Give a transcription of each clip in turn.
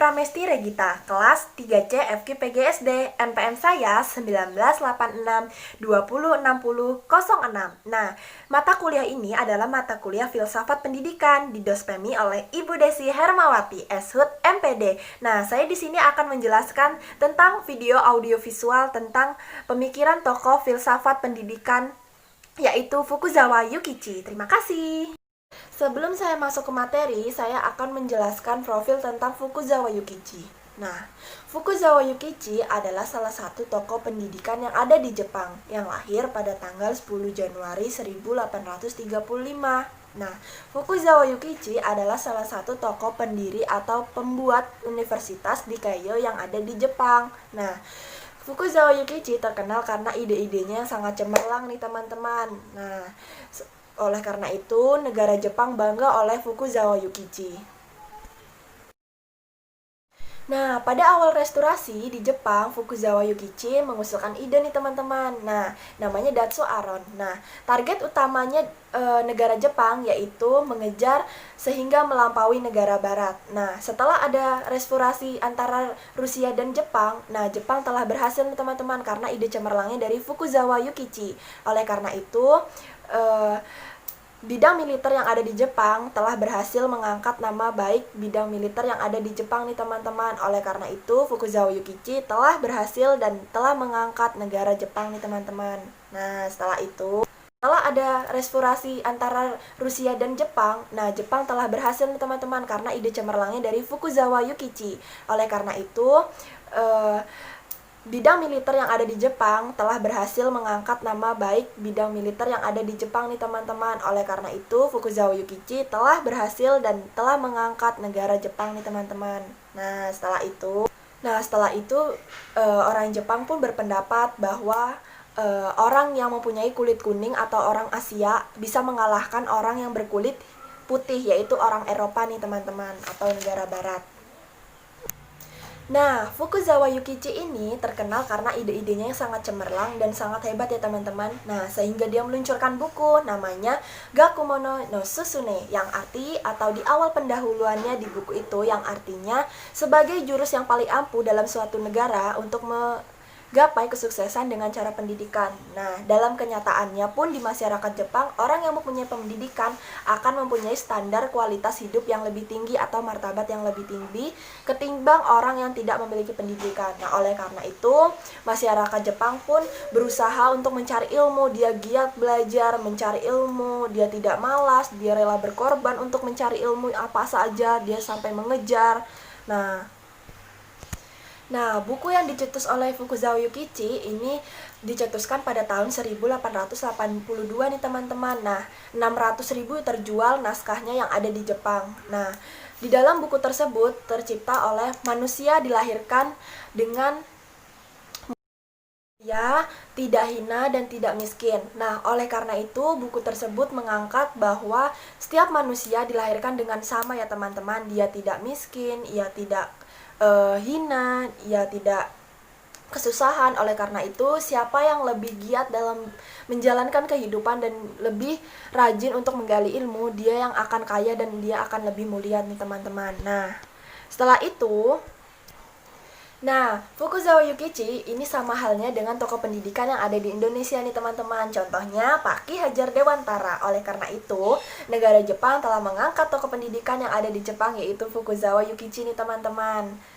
Pramesti Regita, kelas 3C FK PGSD, NPM saya 1986-2060-06. Nah, mata kuliah ini adalah mata kuliah Filsafat Pendidikan didospemi oleh Ibu Desi Hermawati, SHUT MPD. Nah, saya di sini akan menjelaskan tentang video audiovisual tentang pemikiran tokoh filsafat pendidikan yaitu Fukuzawa Yukichi. Terima kasih. Sebelum saya masuk ke materi, saya akan menjelaskan profil tentang Fukuzawa Yukichi. Nah, Fukuzawa Yukichi adalah salah satu tokoh pendidikan yang ada di Jepang, yang lahir pada tanggal 10 Januari 1835. Nah, Fukuzawa Yukichi adalah salah satu tokoh pendiri atau pembuat universitas di Keio yang ada di Jepang. Nah, Fukuzawa Yukichi terkenal karena ide-idenya yang sangat cemerlang nih teman-teman. Nah, oleh karena itu, negara Jepang bangga oleh Fukuzawa Yukichi. Nah, pada awal restorasi di Jepang, Fukuzawa Yukichi mengusulkan ide nih teman-teman. Nah, namanya Datsu Aron. Nah, target utamanya negara Jepang yaitu mengejar sehingga melampaui negara Barat. Nah, setelah ada restorasi antara Rusia dan Jepang, nah Jepang telah berhasil nih teman-teman karena ide cemerlangnya dari Fukuzawa Yukichi. Oleh karena itu, bidang militer yang ada di Jepang telah berhasil mengangkat nama baik bidang militer yang ada di Jepang nih teman-teman. Oleh karena itu, Fukuzawa Yukichi telah berhasil dan telah mengangkat negara Jepang nih teman-teman. Nah, setelah ada restorasi antara Rusia dan Jepang, nah Jepang telah berhasil nih teman-teman karena ide cemerlangnya dari Fukuzawa Yukichi. Oleh karena itu, bidang militer yang ada di Jepang telah berhasil mengangkat nama baik bidang militer yang ada di Jepang nih teman-teman. Oleh karena itu, Fukuzawa Yukichi telah berhasil dan telah mengangkat negara Jepang nih teman-teman. Nah, setelah itu orang Jepang pun berpendapat bahwa orang yang mempunyai kulit kuning atau orang Asia bisa mengalahkan orang yang berkulit putih, yaitu orang Eropa nih teman-teman, atau negara Barat. Nah, Fukuzawa Yukichi ini terkenal karena ide-idenya yang sangat cemerlang dan sangat hebat ya teman-teman. Nah, sehingga dia meluncurkan buku namanya Gakumono no Susune, yang arti atau di awal pendahuluannya di buku itu yang artinya sebagai jurus yang paling ampuh dalam suatu negara untuk gapai kesuksesan dengan cara pendidikan. Nah, dalam kenyataannya pun di masyarakat Jepang, orang yang mempunyai pendidikan akan mempunyai standar kualitas hidup yang lebih tinggi atau martabat yang lebih tinggi ketimbang orang yang tidak memiliki pendidikan. Nah, oleh karena itu, masyarakat Jepang pun berusaha untuk mencari ilmu. Dia giat belajar, mencari ilmu, dia tidak malas, dia rela berkorban untuk mencari ilmu apa saja, dia sampai mengejar. Nah, buku yang dicetus oleh Fukuzawa Yukichi ini dicetuskan pada tahun 1882 nih teman-teman. Nah, 600.000 terjual naskahnya yang ada di Jepang. Nah, di dalam buku tersebut tercipta oleh manusia dilahirkan dengan ya, tidak hina dan tidak miskin. Nah, oleh karena itu buku tersebut mengangkat bahwa setiap manusia dilahirkan dengan sama ya teman-teman. Dia tidak miskin, ia tidak hina, ia tidak kesusahan. Oleh karena itu, siapa yang lebih giat dalam menjalankan kehidupan dan lebih rajin untuk menggali ilmu, dia yang akan kaya dan dia akan lebih mulia nih teman-teman. Nah, Fukuzawa Yukichi ini sama halnya dengan tokoh pendidikan yang ada di Indonesia nih teman-teman. Contohnya Pak Ki Hajar Dewantara. Oleh karena itu, negara Jepang telah mengangkat tokoh pendidikan yang ada di Jepang yaitu Fukuzawa Yukichi nih teman-teman.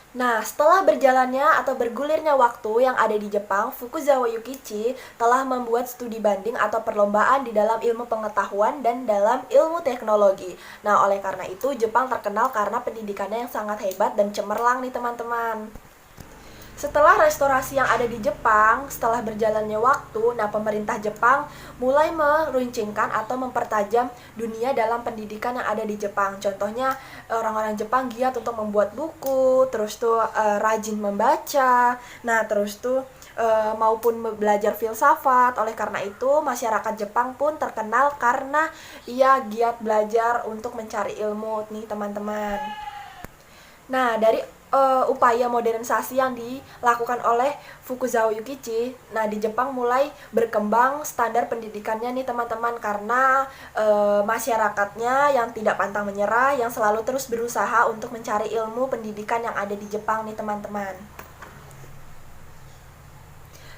Nah, setelah berjalannya atau bergulirnya waktu yang ada di Jepang, Fukuzawa Yukichi telah membuat studi banding atau perlombaan di dalam ilmu pengetahuan dan dalam ilmu teknologi. Nah, oleh karena itu Jepang terkenal karena pendidikannya yang sangat hebat dan cemerlang nih teman-teman. Setelah restorasi yang ada di Jepang, setelah berjalannya waktu, nah pemerintah Jepang mulai meruncingkan atau mempertajam dunia dalam pendidikan yang ada di Jepang. Contohnya orang-orang Jepang giat untuk membuat buku, terus rajin membaca, maupun belajar filsafat. Oleh karena itu, masyarakat Jepang pun terkenal karena ia giat belajar untuk mencari ilmu nih teman-teman. Nah, dari upaya modernisasi yang dilakukan oleh Fukuzawa Yukichi. Nah, di Jepang mulai berkembang standar pendidikannya nih teman-teman, karena masyarakatnya yang tidak pantang menyerah, yang selalu terus berusaha untuk mencari ilmu pendidikan yang ada di Jepang nih teman-teman.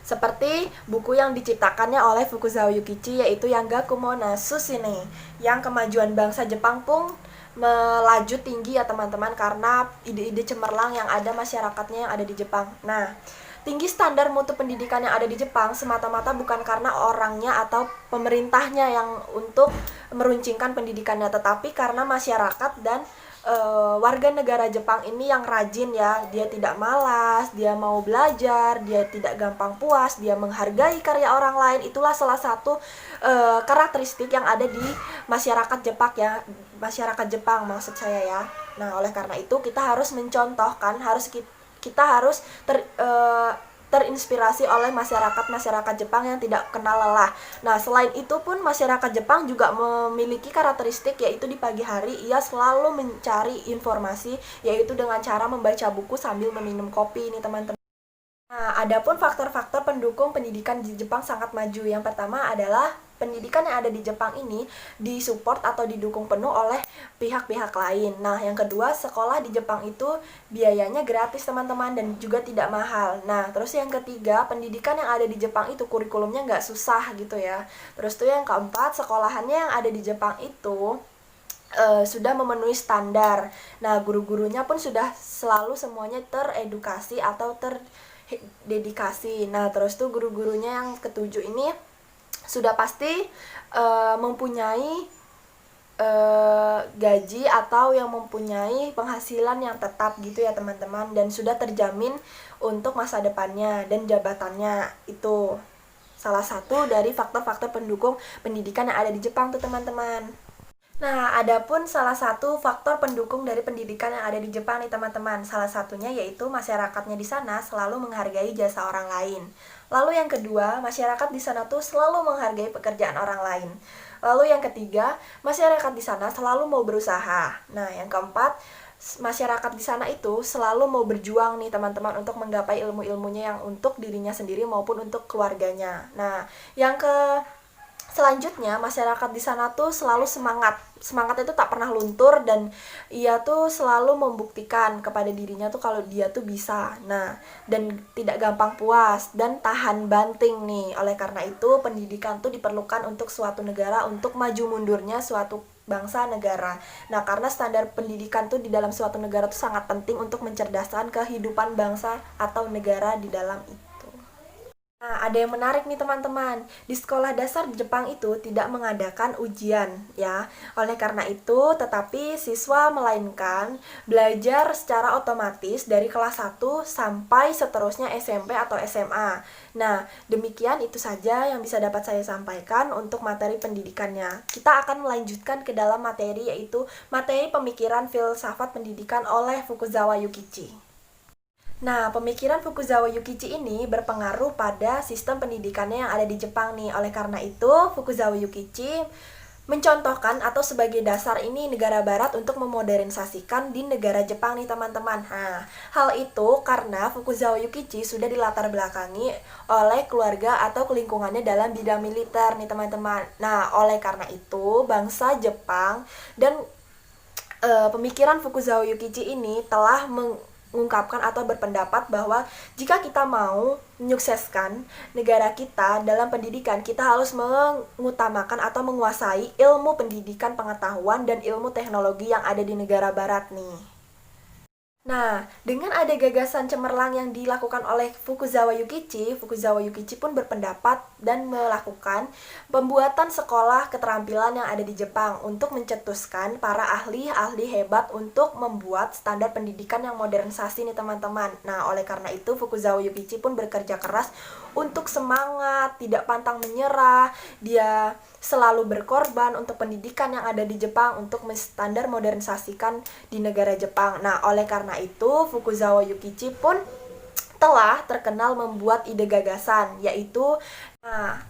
Seperti buku yang diciptakannya oleh Fukuzawa Yukichi, yaitu Yangakumo no Sushine, yang kemajuan bangsa Jepang pun melaju tinggi ya teman-teman, karena ide-ide cemerlang yang ada masyarakatnya yang ada di Jepang. Nah, tinggi standar mutu pendidikan yang ada di Jepang semata-mata bukan karena orangnya atau pemerintahnya yang untuk meruncingkan pendidikannya, tetapi karena masyarakat dan warga negara Jepang ini yang rajin ya. Dia tidak malas, dia mau belajar, dia tidak gampang puas, dia menghargai karya orang lain. Itulah salah satu karakteristik yang ada di masyarakat Jepang ya, masyarakat Jepang maksud saya ya. Nah, oleh karena itu kita harus mencontohkan, kita harus terinspirasi oleh masyarakat Jepang yang tidak kenal lelah. Nah, selain itu pun masyarakat Jepang juga memiliki karakteristik, yaitu di pagi hari ia selalu mencari informasi, yaitu dengan cara membaca buku sambil meminum kopi ini teman-teman. Nah, adapun faktor-faktor pendukung pendidikan di Jepang sangat maju. Yang pertama adalah pendidikan yang ada di Jepang ini disupport atau didukung penuh oleh pihak-pihak lain. Nah, yang kedua, sekolah di Jepang itu biayanya gratis teman-teman dan juga tidak mahal. Nah, terus yang ketiga, pendidikan yang ada di Jepang itu kurikulumnya nggak susah gitu ya. Terus tuh yang keempat, sekolahannya yang ada di Jepang itu sudah memenuhi standar. Nah, guru-gurunya pun sudah selalu semuanya teredukasi atau dedikasi. Nah, terus tuh guru-gurunya yang ketujuh ini sudah pasti mempunyai gaji atau yang mempunyai penghasilan yang tetap gitu ya teman-teman, dan sudah terjamin untuk masa depannya dan jabatannya. Itu salah satu dari faktor-faktor pendukung pendidikan yang ada di Jepang tuh teman-teman. Nah, adapun salah satu faktor pendukung dari pendidikan yang ada di Jepang nih teman-teman, salah satunya yaitu masyarakatnya di sana selalu menghargai jasa orang lain. Lalu yang kedua, masyarakat di sana tuh selalu menghargai pekerjaan orang lain. Lalu yang ketiga, masyarakat di sana selalu mau berusaha. Nah, yang keempat, masyarakat di sana itu selalu mau berjuang nih teman-teman untuk menggapai ilmu-ilmunya yang untuk dirinya sendiri maupun untuk keluarganya. Nah, yang selanjutnya, masyarakat di sana tuh selalu semangat. Semangat itu tak pernah luntur, dan ia tuh selalu membuktikan kepada dirinya tuh kalau dia tuh bisa. Nah, dan tidak gampang puas dan tahan banting nih. Oleh karena itu, pendidikan tuh diperlukan untuk suatu negara, untuk maju mundurnya suatu bangsa negara. Nah, karena standar pendidikan tuh di dalam suatu negara tuh sangat penting untuk mencerdaskan kehidupan bangsa atau negara di dalam itu. Nah, ada yang menarik nih teman-teman. Di sekolah dasar Jepang itu tidak mengadakan ujian ya. Oleh karena itu, tetapi siswa melainkan belajar secara otomatis dari kelas 1 sampai seterusnya SMP atau SMA. Nah, demikian itu saja yang bisa dapat saya sampaikan untuk materi pendidikannya. Kita akan melanjutkan ke dalam materi, yaitu materi pemikiran filsafat pendidikan oleh Fukuzawa Yukichi. Nah, pemikiran Fukuzawa Yukichi ini berpengaruh pada sistem pendidikannya yang ada di Jepang nih. Oleh karena itu, Fukuzawa Yukichi mencontohkan atau sebagai dasar ini negara barat untuk memodernisasikan di negara Jepang nih teman-teman. Nah, hal itu karena Fukuzawa Yukichi sudah dilatar belakangi oleh keluarga atau lingkungannya dalam bidang militer nih teman-teman. Nah, oleh karena itu, bangsa Jepang dan pemikiran Fukuzawa Yukichi ini telah mengungkapkan atau berpendapat bahwa jika kita mau menyukseskan negara kita dalam pendidikan, kita harus mengutamakan atau menguasai ilmu pendidikan, pengetahuan, dan ilmu teknologi yang ada di negara barat nih. Nah, dengan ada gagasan cemerlang yang dilakukan oleh Fukuzawa Yukichi pun berpendapat dan melakukan pembuatan sekolah keterampilan yang ada di Jepang untuk mencetuskan para ahli-ahli hebat untuk membuat standar pendidikan yang modernisasi nih teman-teman. Nah, oleh karena itu Fukuzawa Yukichi pun bekerja keras untuk semangat, tidak pantang menyerah. Dia selalu berkorban untuk pendidikan yang ada di Jepang untuk menstandar modernisasikan di negara Jepang. Nah, oleh karena itu Fukuzawa Yukichi pun telah terkenal membuat ide gagasan, yaitu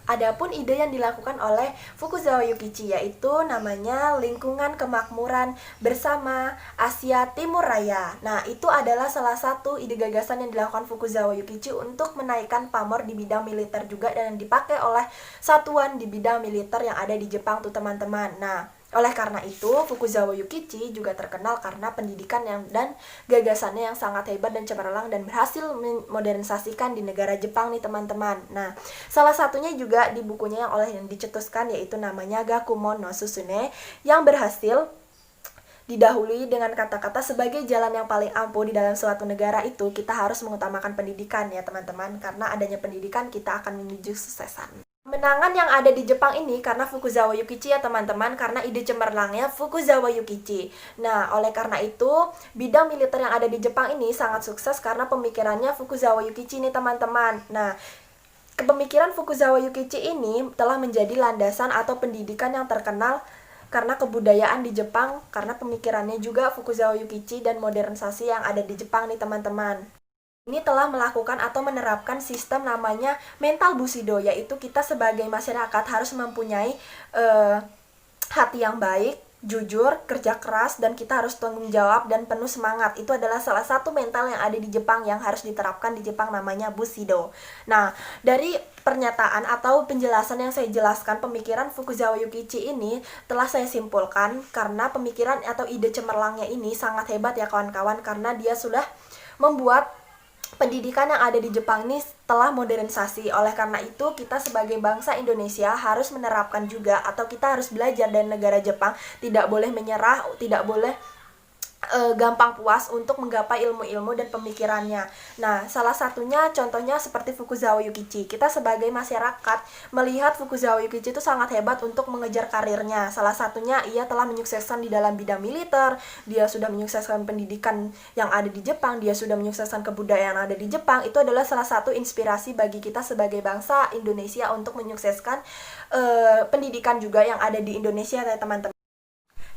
adapun ide yang dilakukan oleh Fukuzawa Yukichi yaitu namanya lingkungan kemakmuran bersama Asia Timur Raya. Nah, itu adalah salah satu ide gagasan yang dilakukan Fukuzawa Yukichi untuk menaikkan pamor di bidang militer juga dan dipakai oleh satuan di bidang militer yang ada di Jepang tuh teman-teman. Nah, oleh karena itu, Fukuzawa Yukichi juga terkenal karena pendidikan dan gagasannya yang sangat hebat dan cemerlang dan berhasil memodernisasikan di negara Jepang nih teman-teman. Nah, salah satunya juga di bukunya yang dicetuskan yaitu namanya Gakumon no Susune yang berhasil didahului dengan kata-kata sebagai jalan yang paling ampuh di dalam suatu negara itu kita harus mengutamakan pendidikan ya teman-teman, karena adanya pendidikan kita akan menuju kesuksesan. Kemenangan yang ada di Jepang ini karena Fukuzawa Yukichi ya teman-teman, karena ide cemerlangnya Fukuzawa Yukichi. Nah, oleh karena itu, bidang militer yang ada di Jepang ini sangat sukses karena pemikirannya Fukuzawa Yukichi nih teman-teman. Nah, kepemikiran Fukuzawa Yukichi ini telah menjadi landasan atau pendidikan yang terkenal karena kebudayaan di Jepang, karena pemikirannya juga Fukuzawa Yukichi dan modernisasi yang ada di Jepang nih teman-teman. Ini telah melakukan atau menerapkan sistem namanya mental Bushido, yaitu kita sebagai masyarakat harus mempunyai hati yang baik, jujur, kerja keras, dan kita harus tanggung jawab dan penuh semangat. Itu adalah salah satu mental yang ada di Jepang yang harus diterapkan di Jepang namanya Bushido. Nah, dari pernyataan atau penjelasan yang saya jelaskan, pemikiran Fukuzawa Yukichi ini telah saya simpulkan karena pemikiran atau ide cemerlangnya ini sangat hebat ya kawan-kawan, karena dia sudah membuat pendidikan yang ada di Jepang ini telah modernisasi. Oleh karena itu, kita sebagai bangsa Indonesia harus menerapkan juga, atau kita harus belajar dari negara Jepang, tidak boleh menyerah, tidak boleh gampang puas untuk menggapai ilmu-ilmu dan pemikirannya. Nah, salah satunya contohnya seperti Fukuzawa Yukichi. Kita sebagai masyarakat melihat Fukuzawa Yukichi itu sangat hebat untuk mengejar karirnya. Salah satunya ia telah menyukseskan di dalam bidang militer, dia sudah menyukseskan pendidikan yang ada di Jepang, dia sudah menyukseskan kebudayaan yang ada di Jepang. Itu adalah salah satu inspirasi bagi kita sebagai bangsa Indonesia untuk menyukseskan pendidikan juga yang ada di Indonesia ya teman-teman.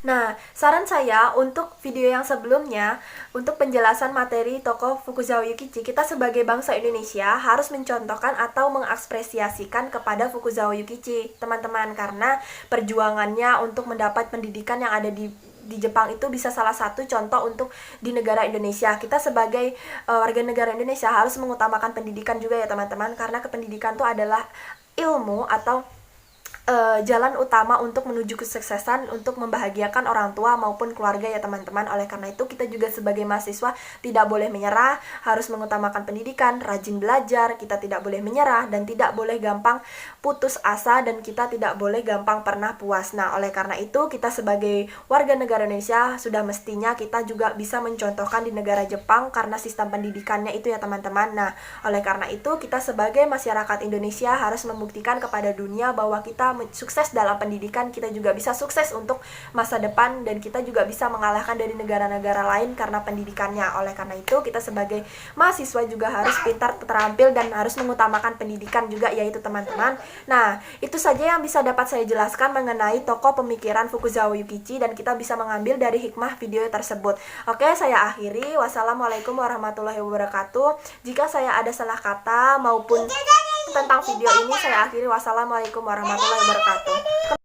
Nah, saran saya untuk video yang sebelumnya, untuk penjelasan materi tokoh Fukuzawa Yukichi, kita sebagai bangsa Indonesia harus mencontohkan atau mengapresiasikan kepada Fukuzawa Yukichi, teman-teman, karena perjuangannya untuk mendapat pendidikan yang ada di Jepang itu bisa salah satu contoh untuk di negara Indonesia. Kita sebagai warga negara Indonesia harus mengutamakan pendidikan juga ya teman-teman, karena pendidikan itu adalah ilmu atau jalan utama untuk menuju kesuksesan, untuk membahagiakan orang tua maupun keluarga ya teman-teman. Oleh karena itu, kita juga sebagai mahasiswa tidak boleh menyerah, harus mengutamakan pendidikan, rajin belajar, kita tidak boleh menyerah dan tidak boleh gampang putus asa, dan kita tidak boleh gampang pernah puas. Nah, oleh karena itu, kita sebagai warga negara Indonesia sudah mestinya kita juga bisa mencontohkan di negara Jepang karena sistem pendidikannya itu ya teman-teman. Nah, oleh karena itu, kita sebagai masyarakat Indonesia harus membuktikan kepada dunia bahwa kita sukses dalam pendidikan, kita juga bisa sukses untuk masa depan, dan kita juga bisa mengalahkan dari negara-negara lain karena pendidikannya. Oleh karena itu, kita sebagai mahasiswa juga harus pintar, terampil, dan harus mengutamakan pendidikan juga yaitu teman-teman. Nah, itu saja yang bisa dapat saya jelaskan mengenai tokoh pemikiran Fukuzawa Yukichi, dan kita bisa mengambil dari hikmah video tersebut. Oke, saya akhiri. Wassalamualaikum warahmatullahi wabarakatuh. Jika saya ada salah kata maupun tentang video ini, saya akhiri. Wassalamualaikum warahmatullahi wabarakatuh.